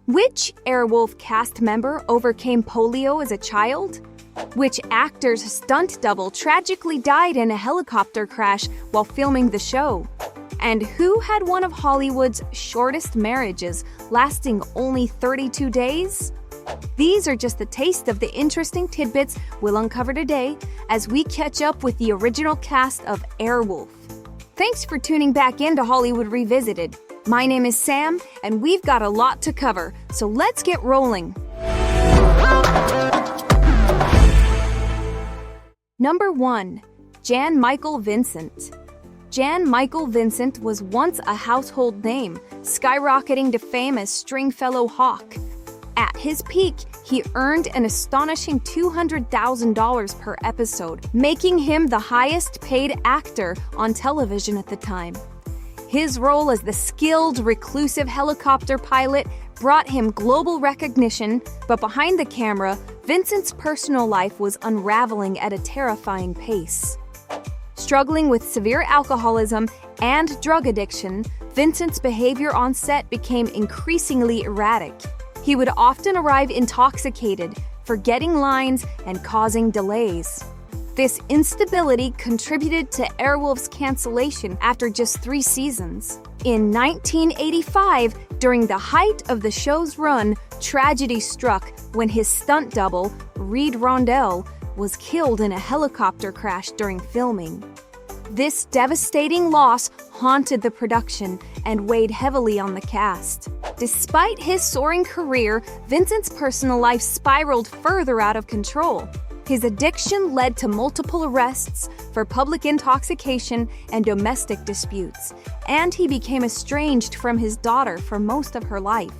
Which Airwolf cast member overcame polio as a child? Which actor's stunt double tragically died in a helicopter crash while filming the show? And who had one of Hollywood's shortest marriages, lasting only 32 days? These are just a taste of the interesting tidbits we'll uncover today as we catch up with the original cast of Airwolf. Thanks for tuning back into Hollywood Revisited. My name is Sam, and we've got a lot to cover, so let's get rolling. Number 1. Jan Michael Vincent. Jan Michael Vincent was once a household name, skyrocketing to fame as Stringfellow Hawke. At his peak, he earned an astonishing $200,000 per episode, making him the highest-paid actor on television at the time. His role as the skilled, reclusive helicopter pilot brought him global recognition, but behind the camera, Vincent's personal life was unraveling at a terrifying pace. Struggling with severe alcoholism and drug addiction, Vincent's behavior on set became increasingly erratic. He would often arrive intoxicated, forgetting lines and causing delays. This instability contributed to Airwolf's cancellation after just 3 seasons. In 1985, during the height of the show's run, tragedy struck when his stunt double, Reed Rondell, was killed in a helicopter crash during filming. This devastating loss haunted the production and weighed heavily on the cast. Despite his soaring career, Vincent's personal life spiraled further out of control. His addiction led to multiple arrests for public intoxication and domestic disputes, and he became estranged from his daughter for most of her life.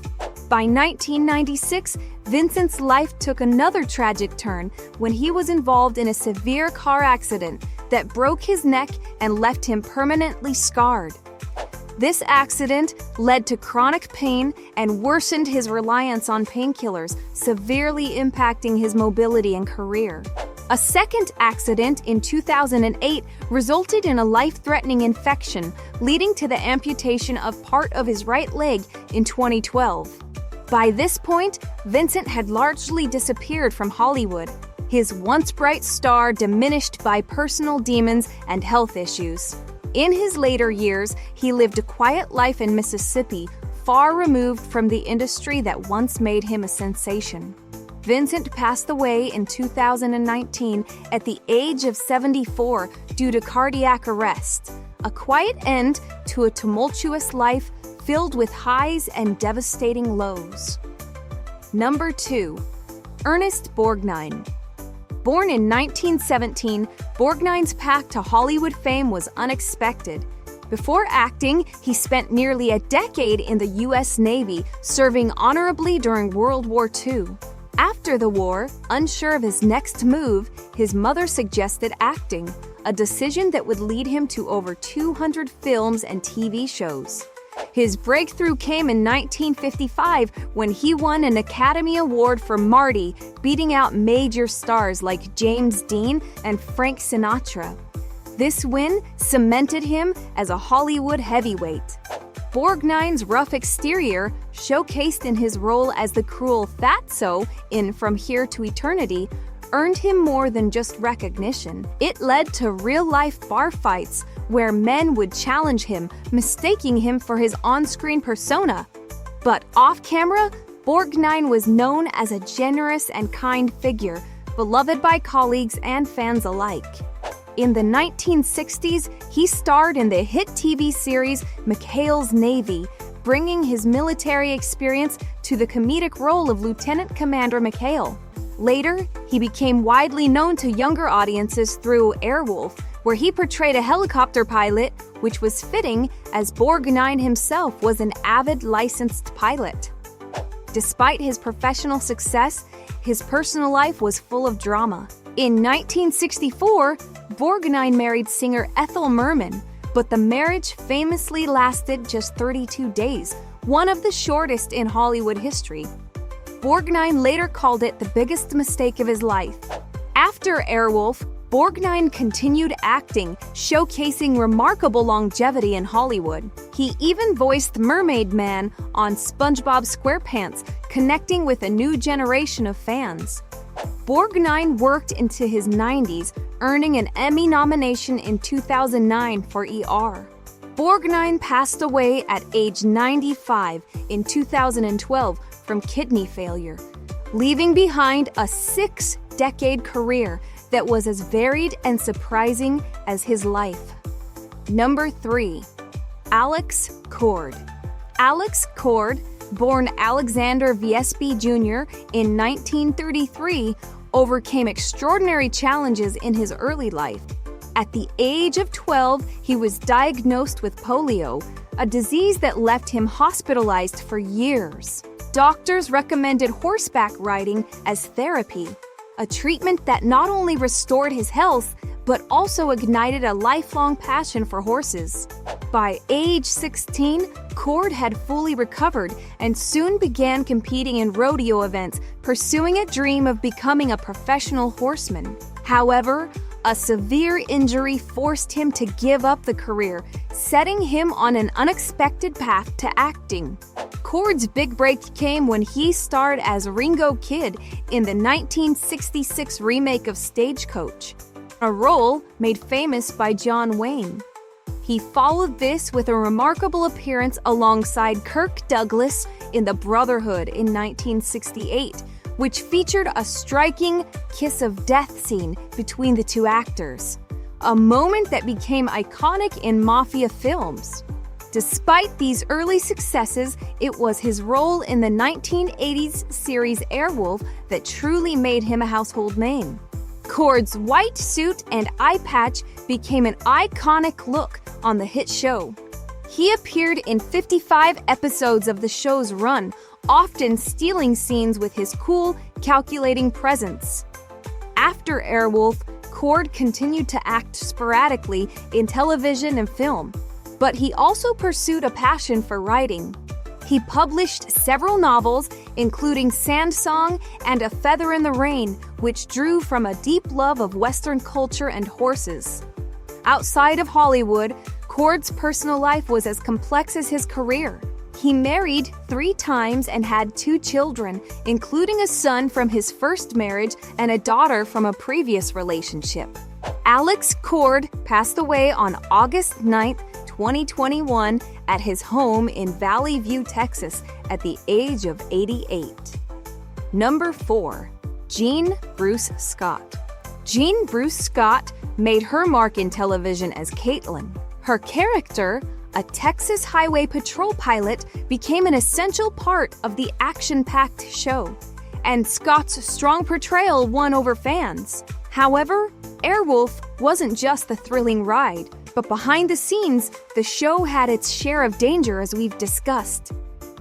By 1996, Vincent's life took another tragic turn when he was involved in a severe car accident that broke his neck and left him permanently scarred. This accident led to chronic pain and worsened his reliance on painkillers, severely impacting his mobility and career. A second accident in 2008 resulted in a life-threatening infection, leading to the amputation of part of his right leg in 2012. By this point, Vincent had largely disappeared from Hollywood, his once bright star diminished by personal demons and health issues. In his later years, he lived a quiet life in Mississippi, far removed from the industry that once made him a sensation. Vincent passed away in 2019 at the age of 74 due to cardiac arrest, a quiet end to a tumultuous life filled with highs and devastating lows. Number 2. Ernest Borgnine. Born in 1917, Borgnine's path to Hollywood fame was unexpected. Before acting, he spent nearly a decade in the U.S. Navy, serving honorably during World War II. After the war, unsure of his next move, his mother suggested acting, a decision that would lead him to over 200 films and TV shows. His breakthrough came in 1955 when he won an Academy Award for Marty, beating out major stars like James Dean and Frank Sinatra. This win cemented him as a Hollywood heavyweight. Borgnine's rough exterior, showcased in his role as the cruel Fatso in From Here to Eternity, earned him more than just recognition. It led to real-life bar fights where men would challenge him, mistaking him for his on-screen persona. But off-camera, Borgnine was known as a generous and kind figure, beloved by colleagues and fans alike. In the 1960s, he starred in the hit TV series Michele's Navy, bringing his military experience to the comedic role of Lieutenant Commander Michele. Later, he became widely known to younger audiences through Airwolf, where he portrayed a helicopter pilot, which was fitting as Borgnine himself was an avid licensed pilot. Despite his professional success, his personal life was full of drama. In 1964, Borgnine married singer Ethel Merman, but the marriage famously lasted just 32 days, one of the shortest in Hollywood history. Borgnine later called it the biggest mistake of his life. After Airwolf, Borgnine continued acting, showcasing remarkable longevity in Hollywood. He even voiced Mermaid Man on SpongeBob SquarePants, connecting with a new generation of fans. Borgnine worked into his 90s, earning an Emmy nomination in 2009 for ER. Borgnine passed away at age 95 in 2012 from kidney failure, leaving behind a 6-decade career that was as varied and surprising as his life. Number 3. Alex Cord. Alex Cord, born Alexander Viespi Jr. in 1933, overcame extraordinary challenges in his early life. At the age of 12, he was diagnosed with polio, a disease that left him hospitalized for years. Doctors recommended horseback riding as therapy, a treatment that not only restored his health, but also ignited a lifelong passion for horses. By age 16, Cord had fully recovered and soon began competing in rodeo events, pursuing a dream of becoming a professional horseman. However, a severe injury forced him to give up the career, setting him on an unexpected path to acting. Cord's big break came when he starred as Ringo Kid in the 1966 remake of Stagecoach, a role made famous by John Wayne. He followed this with a remarkable appearance alongside Kirk Douglas in The Brotherhood in 1968, which featured a striking kiss of death scene between the two actors, a moment that became iconic in mafia films. Despite these early successes, it was his role in the 1980s series Airwolf that truly made him a household name. Cord's white suit and eye patch became an iconic look on the hit show. He appeared in 55 episodes of the show's run, often stealing scenes with his cool, calculating presence. After Airwolf, Cord continued to act sporadically in television and film, but he also pursued a passion for writing. He published several novels, including Sand Song and A Feather in the Rain, which drew from a deep love of Western culture and horses. Outside of Hollywood, Cord's personal life was as complex as his career. He married 3 times and had 2 children, including a son from his first marriage and a daughter from a previous relationship. Alex Cord passed away on August 9, 2021, at his home in Valley View, Texas, at the age of 88. Number 4. Jean Bruce Scott. Jean Bruce Scott made her mark in television as Caitlin. Her character, a Texas Highway Patrol pilot, became an essential part of the action-packed show, and Scott's strong portrayal won over fans. However, Airwolf wasn't just the thrilling ride, but behind the scenes, the show had its share of danger, as we've discussed.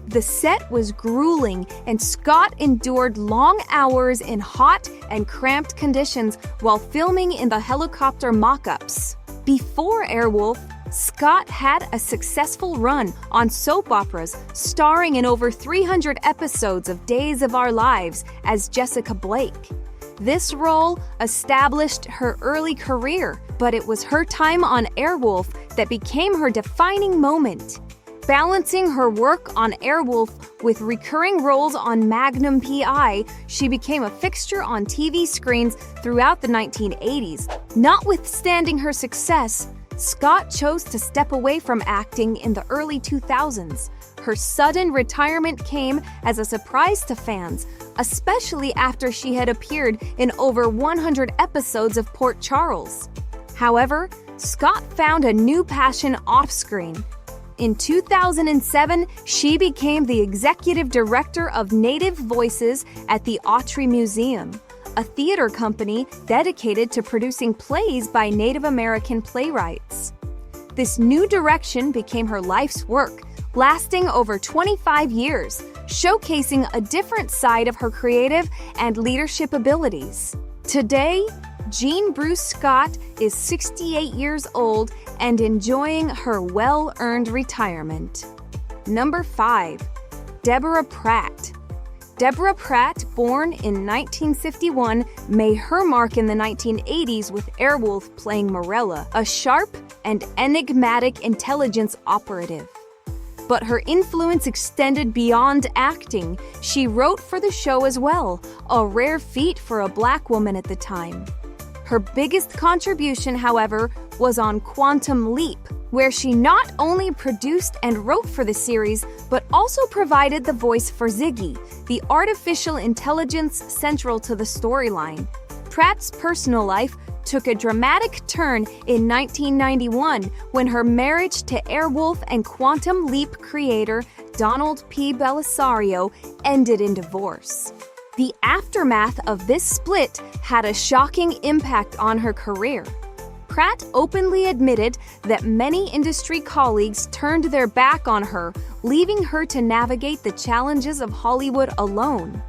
The set was grueling, and Scott endured long hours in hot and cramped conditions while filming in the helicopter mock-ups. Before Airwolf, Scott had a successful run on soap operas, starring in over 300 episodes of Days of Our Lives as Jessica Blake. This role established her early career, but it was her time on Airwolf that became her defining moment. Balancing her work on Airwolf with recurring roles on Magnum P.I., she became a fixture on TV screens throughout the 1980s. Notwithstanding her success, Scott chose to step away from acting in the early 2000s. Her sudden retirement came as a surprise to fans, especially after she had appeared in over 100 episodes of Port Charles. However, Scott found a new passion off-screen. In 2007, she became the executive director of Native Voices at the Autry Museum, a theater company dedicated to producing plays by Native American playwrights. This new direction became her life's work, lasting over 25 years, showcasing a different side of her creative and leadership abilities. Today, Jean Bruce Scott is 68 years old and enjoying her well-earned retirement. Number 5. Deborah Pratt. Deborah Pratt, born in 1951, made her mark in the 1980s with Airwolf playing Marella, a sharp and enigmatic intelligence operative. But her influence extended beyond acting. She wrote for the show as well, a rare feat for a Black woman at the time. Her biggest contribution, however, was on Quantum Leap, where she not only produced and wrote for the series, but also provided the voice for Ziggy, the artificial intelligence central to the storyline. Pratt's personal life took a dramatic turn in 1991 when her marriage to Airwolf and Quantum Leap creator Donald P. Belisario ended in divorce. The aftermath of this split had a shocking impact on her career. Pratt openly admitted that many industry colleagues turned their back on her, leaving her to navigate the challenges of Hollywood alone.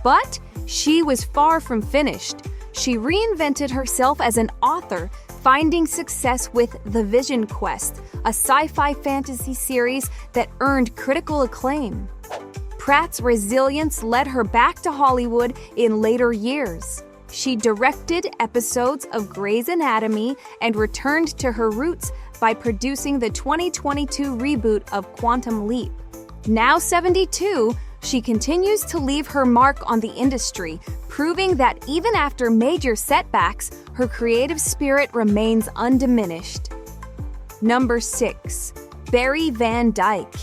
But she was far from finished. She reinvented herself as an author, finding success with The Vision Quest, a sci-fi fantasy series that earned critical acclaim. Pratt's resilience led her back to Hollywood in later years. She directed episodes of Grey's Anatomy and returned to her roots by producing the 2022 reboot of Quantum Leap. Now 72, she continues to leave her mark on the industry, proving that even after major setbacks, her creative spirit remains undiminished. Number 6. Barry Van Dyke.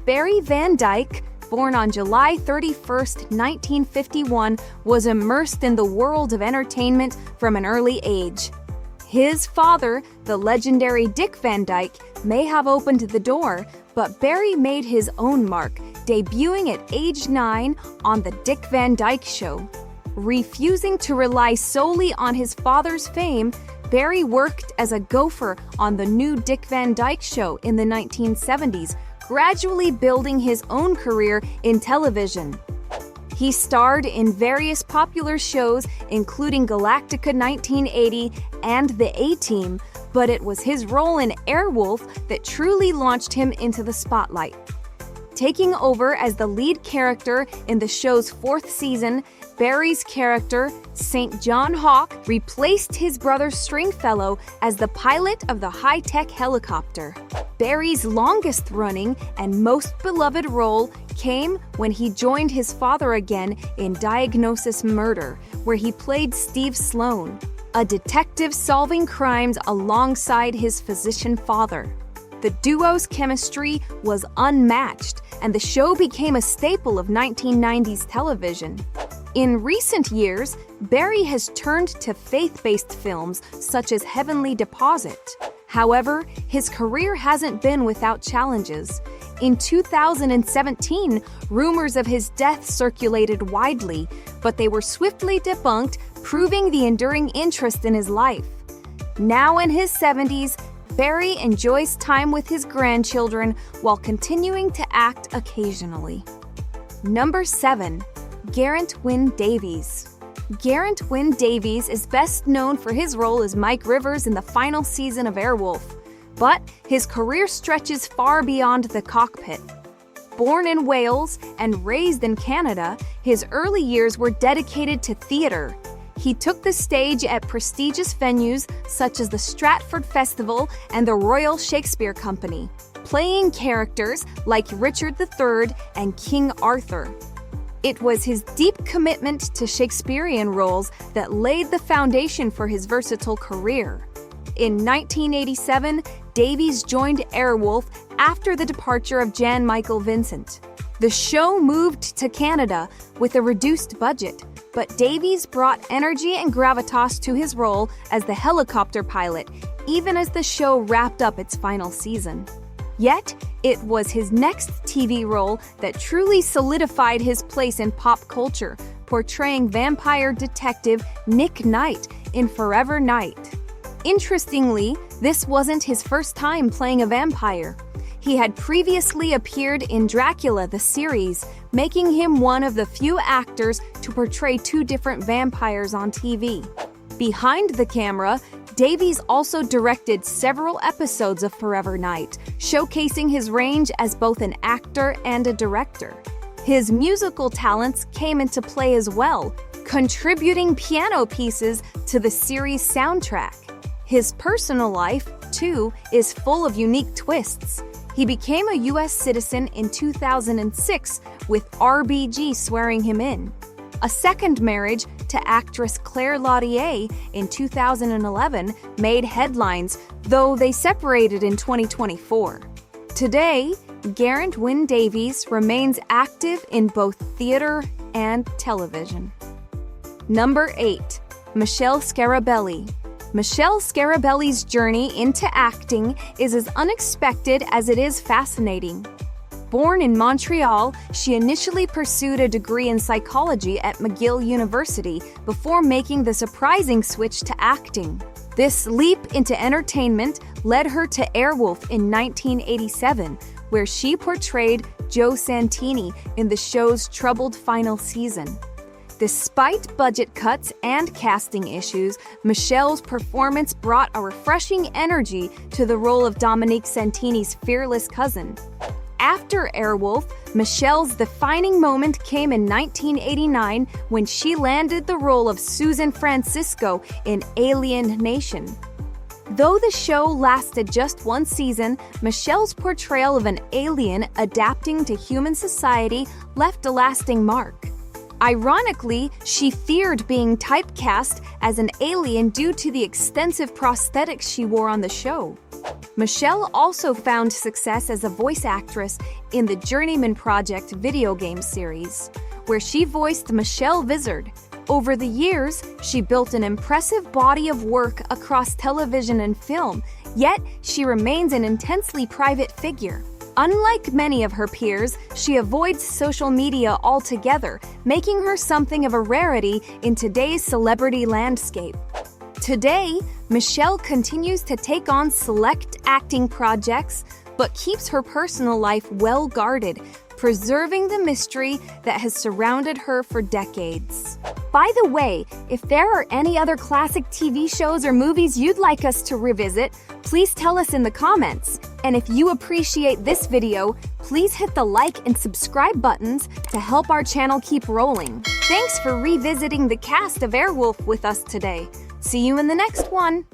Barry Van Dyke, born on July 31st, 1951, was immersed in the world of entertainment from an early age. His father, the legendary Dick Van Dyke, may have opened the door, but Barry made his own mark, debuting at age 9 on The Dick Van Dyke Show. Refusing to rely solely on his father's fame, Barry worked as a gopher on the new Dick Van Dyke Show in the 1970s, gradually building his own career in television. He starred in various popular shows, including Galactica 1980 and The A-Team, but it was his role in Airwolf that truly launched him into the spotlight. Taking over as the lead character in the show's 4th season, Barry's character, St. John Hawke, replaced his brother Stringfellow as the pilot of the high-tech helicopter. Barry's longest-running and most beloved role came when he joined his father again in Diagnosis Murder, where he played Steve Sloan, a detective solving crimes alongside his physician father. The duo's chemistry was unmatched, and the show became a staple of 1990s television. In recent years, Barry has turned to faith-based films such as Heavenly Deposit. However, his career hasn't been without challenges. In 2017, rumors of his death circulated widely, but they were swiftly debunked, proving the enduring interest in his life. Now in his 70s, Barry enjoys time with his grandchildren while continuing to act occasionally. Number 7. Geraint Wyn Davies. Geraint Wyn Davies is best known for his role as Mike Rivers in the final season of Airwolf, but his career stretches far beyond the cockpit. Born in Wales and raised in Canada, his early years were dedicated to theater. He took the stage at prestigious venues such as the Stratford Festival and the Royal Shakespeare Company, playing characters like Richard III and King Arthur. It was his deep commitment to Shakespearean roles that laid the foundation for his versatile career. In 1987, Davies joined Airwolf after the departure of Jan Michael Vincent. The show moved to Canada with a reduced budget, but Davies brought energy and gravitas to his role as the helicopter pilot, even as the show wrapped up its final season. Yet, it was his next TV role that truly solidified his place in pop culture, portraying vampire detective Nick Knight in Forever Knight. Interestingly, this wasn't his first time playing a vampire. He had previously appeared in Dracula the series, making him one of the few actors to portray 2 different vampires on TV. Behind the camera, Davies also directed several episodes of Forever Knight, showcasing his range as both an actor and a director. His musical talents came into play as well, contributing piano pieces to the series soundtrack. His personal life, too, is full of unique twists. He became a U.S. citizen in 2006, with RBG swearing him in. A second marriage to actress Claire Laudier in 2011 made headlines, though they separated in 2024. Today, Geraint Wyn Davies remains active in both theater and television. Number 8. Michele Scarabelli. Michele Scarabelli's journey into acting is as unexpected as it is fascinating. Born in Montreal, she initially pursued a degree in psychology at McGill University before making the surprising switch to acting. This leap into entertainment led her to Airwolf in 1987, where she portrayed Jo Santini in the show's troubled final season. Despite budget cuts and casting issues, Michele's performance brought a refreshing energy to the role of Dominic Santini's fearless cousin. After Airwolf, Michele's defining moment came in 1989 when she landed the role of Susan Francisco in Alien Nation. Though the show lasted just one season, Michele's portrayal of an alien adapting to human society left a lasting mark. Ironically, she feared being typecast as an alien due to the extensive prosthetics she wore on the show. Michele also found success as a voice actress in the Journeyman Project video game series, where she voiced Michele Vizard. Over the years, she built an impressive body of work across television and film, yet she remains an intensely private figure. Unlike many of her peers, she avoids social media altogether, making her something of a rarity in today's celebrity landscape. Today, Michele continues to take on select acting projects, but keeps her personal life well guarded, preserving the mystery that has surrounded her for decades. By the way, if there are any other classic TV shows or movies you'd like us to revisit, please tell us in the comments. And if you appreciate this video, please hit the like and subscribe buttons to help our channel keep rolling. Thanks for revisiting the cast of Airwolf with us today. See you in the next one!